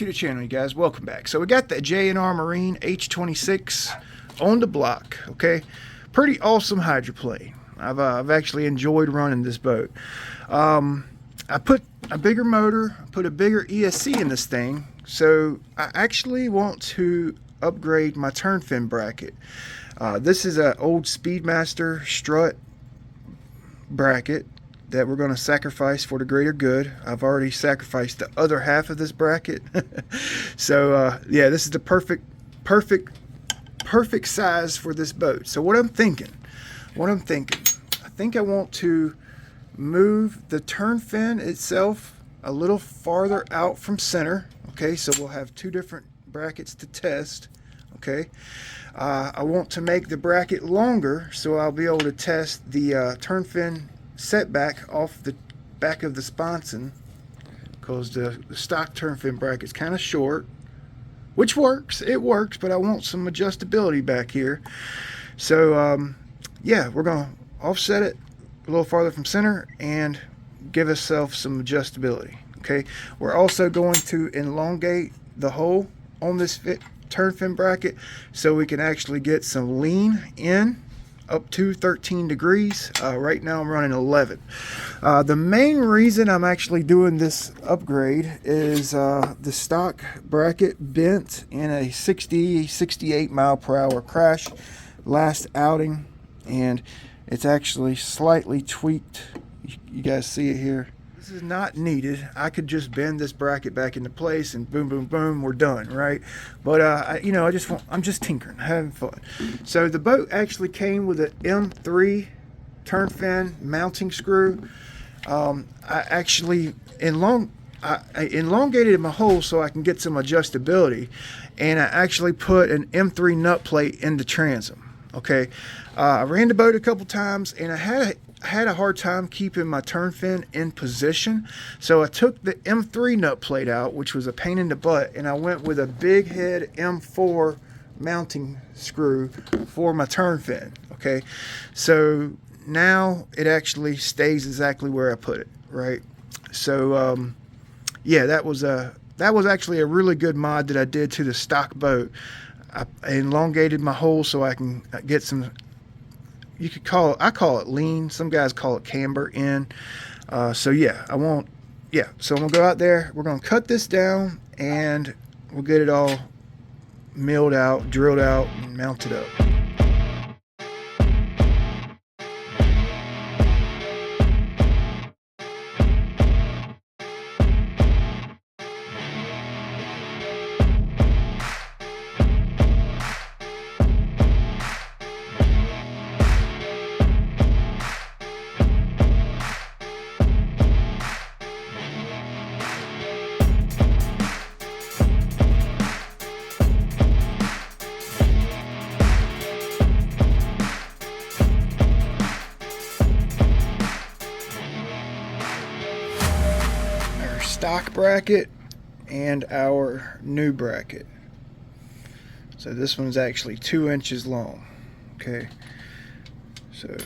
to the channel, you guys. Welcome back. So we got the J&R Marine H26 on the block. Okay, pretty awesome hydroplane. I've actually enjoyed running this boat. I put a bigger motor, put a bigger ESC in this thing, so I actually want to upgrade my turn fin bracket. This is an old Speedmaster strut bracket that we're going to sacrifice for the greater good. I've already sacrificed the other half of this bracket. So yeah, this is the perfect size for this boat. So what I'm thinking, I think I want to move the turn fin itself a little farther out from center. Okay, so we'll have two different brackets to test. Okay, I want to make the bracket longer so I'll be able to test the turn fin setback off the back of the sponson, because the stock turn fin bracket is kind of short, which works. It works, but I want some adjustability back here. So yeah, we're gonna offset it a little farther from center and give ourselves some adjustability. Okay, we're also going to elongate the hole on this turn fin bracket so we can actually get some lean in up to 13 degrees. Right now I'm running 11. The main reason I'm actually doing this upgrade is the stock bracket bent in a 68 mile per hour crash last outing, and it's actually slightly tweaked. You guys see it here. This is not needed. I could just bend this bracket back into place and boom, boom, boom, we're done, right? But you know, I'm just tinkering, having fun. So the boat actually came with an M3 turn fin mounting screw. I actually I elongated my hole so I can get some adjustability, and I actually put an M3 nut plate in the transom. Okay, I ran the boat a couple times and I had a hard time keeping my turn fin in position, so I took the M3 nut plate out, which was a pain in the butt, and I went with a big head M4 mounting screw for my turn fin. Okay, so now it actually stays exactly where I put it, right? So yeah, that was actually a really good mod that I did to the stock boat. I elongated my hole so I can get some, you could call it, I call it lean, some guys call it camber in. So yeah, so I'm gonna go out there, we're gonna cut this down, and we'll get it all milled out, drilled out, and mounted up. Stock bracket and our new bracket. So this one's actually 2 inches long. Okay, so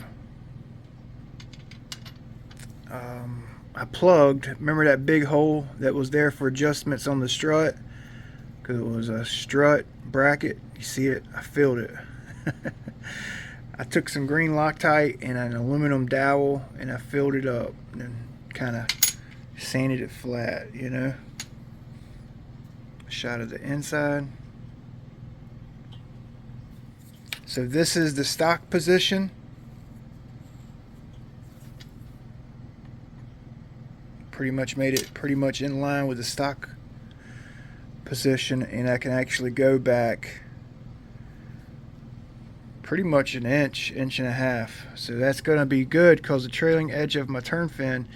I plugged, remember that big hole that was there for adjustments on the strut, because it was a strut bracket. You see it? I filled it. I took some green Loctite and an aluminum dowel and I filled it up and then kind of sanded it flat, you know. A shot of the inside. So this is the stock position. Pretty much made it pretty much in line with the stock position, and I can actually go back pretty much an inch and a half. So that's going to be good, because the trailing edge of my turn fin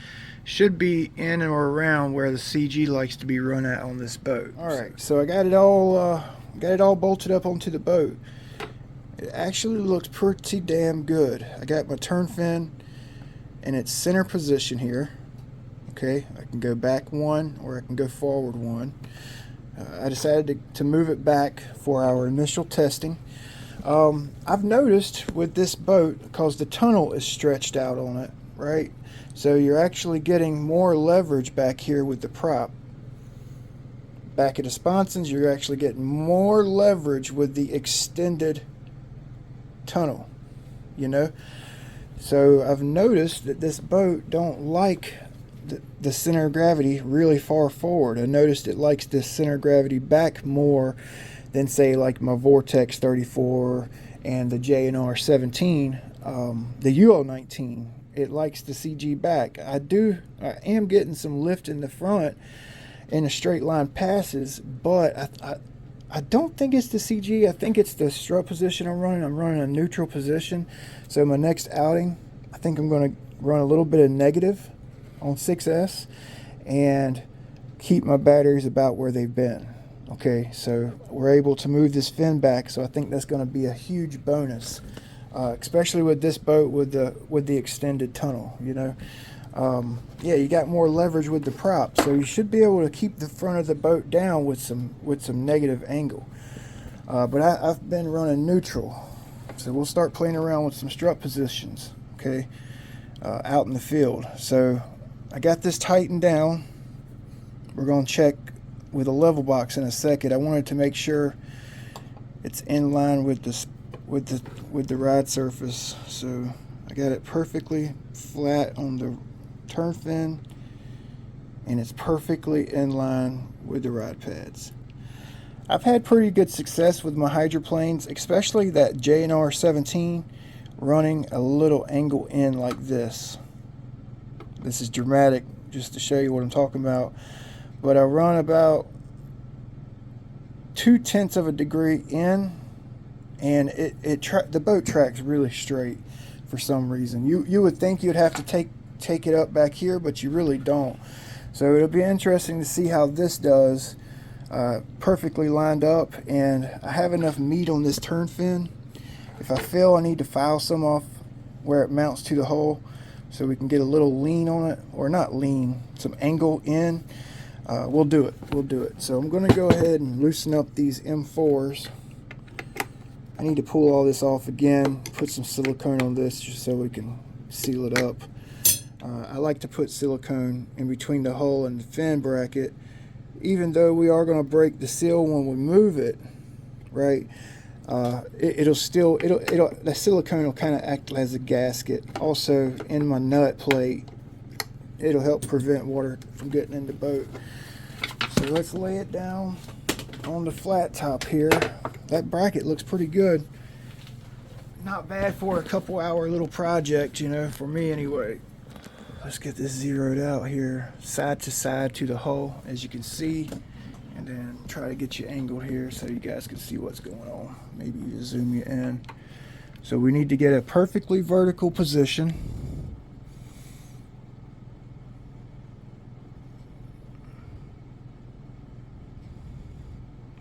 should be in or around where the CG likes to be run at on this boat. Alright, so I got it all bolted up onto the boat. It actually looks pretty damn good. I got my turn fin in its center position here. Okay, I can go back one or I can go forward one. I decided to move it back for our initial testing. I've noticed with this boat, because the tunnel is stretched out on it, right? So you're actually getting more leverage back here with the prop back at the sponsons, you're actually getting more leverage with the extended tunnel, you know. So I've noticed that this boat don't like the center of gravity really far forward. I noticed it likes the center of gravity back more than, say, like my Vortex 34 and the J&R 17, the UL19. It likes the CG back. I am getting some lift in the front in the straight line passes, but I don't think it's the CG. I think it's the strut position I'm running. I'm running a neutral position. So my next outing, I think I'm going to run a little bit of negative on 6S and keep my batteries about where they've been. Okay, so we're able to move this fin back, so I think that's going to be a huge bonus, especially with this boat with the extended tunnel, you know. Yeah, you got more leverage with the prop, so you should be able to keep the front of the boat down with some negative angle. But I've been running neutral, so we'll start playing around with some strut positions, okay, out in the field. So I got this tightened down. We're going to check with a level box in a second. I wanted to make sure it's in line with the ride surface, so I got it perfectly flat on the turn fin, and it's perfectly in line with the rod pads. I've had pretty good success with my hydroplanes, especially that J&R 17, running a little angle in like this. This is dramatic just to show you what I'm talking about, but I run about 0.2 of a degree in, and the boat tracks really straight for some reason. You would think you'd have to take it up back here, but you really don't. So it'll be interesting to see how this does, perfectly lined up, and I have enough meat on this turn fin. If I fail, I need to file some off where it mounts to the hull so we can get a little lean on it, or not lean, some angle in. We'll do it. So I'm going to go ahead and loosen up these M4s. I need to pull all this off again, put some silicone on this just so we can seal it up. I like to put silicone in between the hull and the fin bracket, even though we are going to break the seal when we move it, right? The silicone will kind of act as a gasket. Also, in my nut plate, it'll help prevent water from getting in the boat. So let's lay it down on the flat top here. That bracket looks pretty good. Not bad for a couple hour little project, you know, for me anyway. Let's get this zeroed out here, side to side to the hull, as you can see, and then try to get you angled here so you guys can see what's going on. Maybe you zoom you in. So we need to get a perfectly vertical position.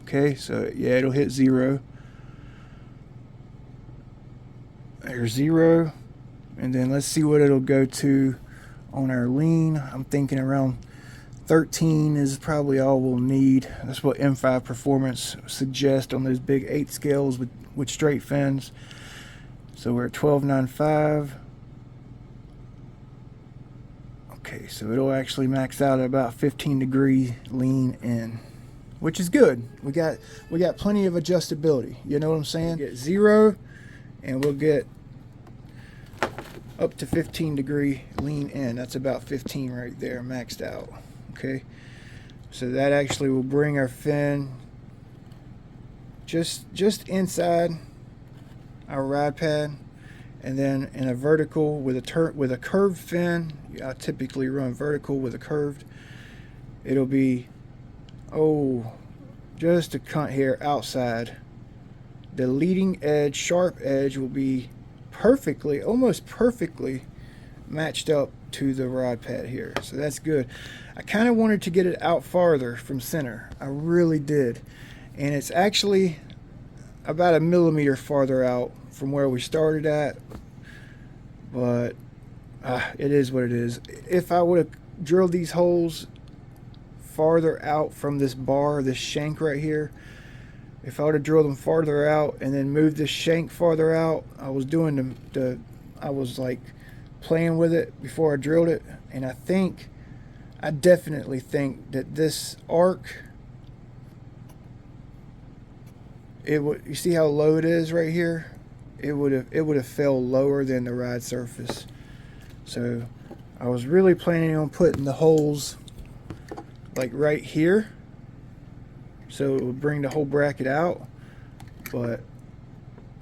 Okay, so yeah, it'll hit 0. There's 0, and then let's see what it'll go to on our lean. I'm thinking around 13 is probably all we'll need. That's what M5 Performance suggests on those big 8 scales with straight fins. So we're at 12.95. Okay, so it'll actually max out at about 15 degree lean in, which is good. We got plenty of adjustability. You know what I'm saying? Get 0, and we'll get up to 15 degree lean in. That's about 15 right there, maxed out. Okay, so that actually will bring our fin just inside our rod pad, and then in a vertical with a curved fin. I typically run vertical with a curved. It'll be just a cunt here outside. The leading edge, sharp edge, will be perfectly, almost perfectly matched up to the rod pad here. So that's good. I kind of wanted to get it out farther from center. I really did. And it's actually about 1 millimeter farther out from where we started at. But it is what it is. If I would have drilled these holes farther out from this bar, this shank right here, if I would have drilled them farther out and then moved this shank farther out, I was doing I was like playing with it before I drilled it, and I definitely think that this arc it would, you see how low it is right here? It would have fell lower than the ride surface. So I was really planning on putting the holes like right here, so it would bring the whole bracket out, but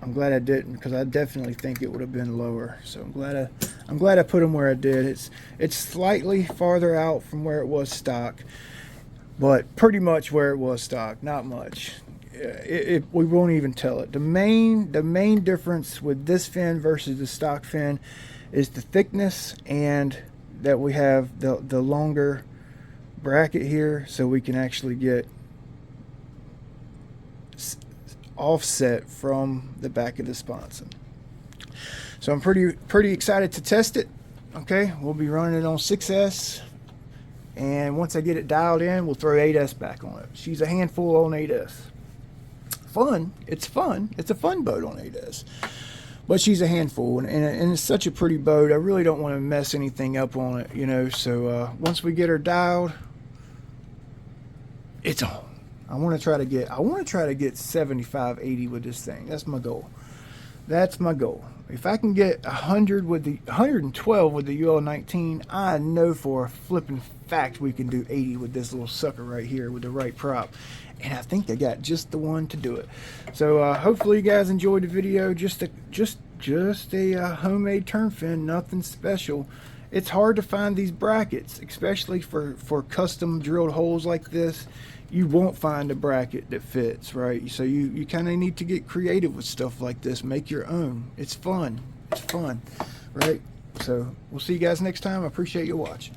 I'm glad I didn't, because I definitely think it would have been lower. So I'm glad I put them where I did. It's slightly farther out from where it was stock, but pretty much where it was stock, not much. We won't even tell it. The main difference with this fin versus the stock fin is the thickness, and that we have the longer bracket here, so we can actually get offset from the back of the sponson. So I'm pretty excited to test it. Okay, we'll be running it on 6S, and once I get it dialed in, we'll throw 8S back on it. She's a handful on 8S. Fun. It's fun. It's a fun boat on 8S. But she's a handful, and it's such a pretty boat. I really don't want to mess anything up on it, you know. So once we get her dialed, it's on. I want to try to get 75, 80 with this thing. That's my goal. That's my goal. If I can get 100 with the 112 with the UL19, I know for a flipping fact we can do 80 with this little sucker right here with the right prop. And I think I got just the one to do it. So hopefully you guys enjoyed the video. Just a homemade turn fin, nothing special. It's hard to find these brackets, especially for custom drilled holes like this. You won't find a bracket that fits, right? So you kind of need to get creative with stuff like this. Make your own. It's fun. It's fun, right? So we'll see you guys next time. I appreciate you watching.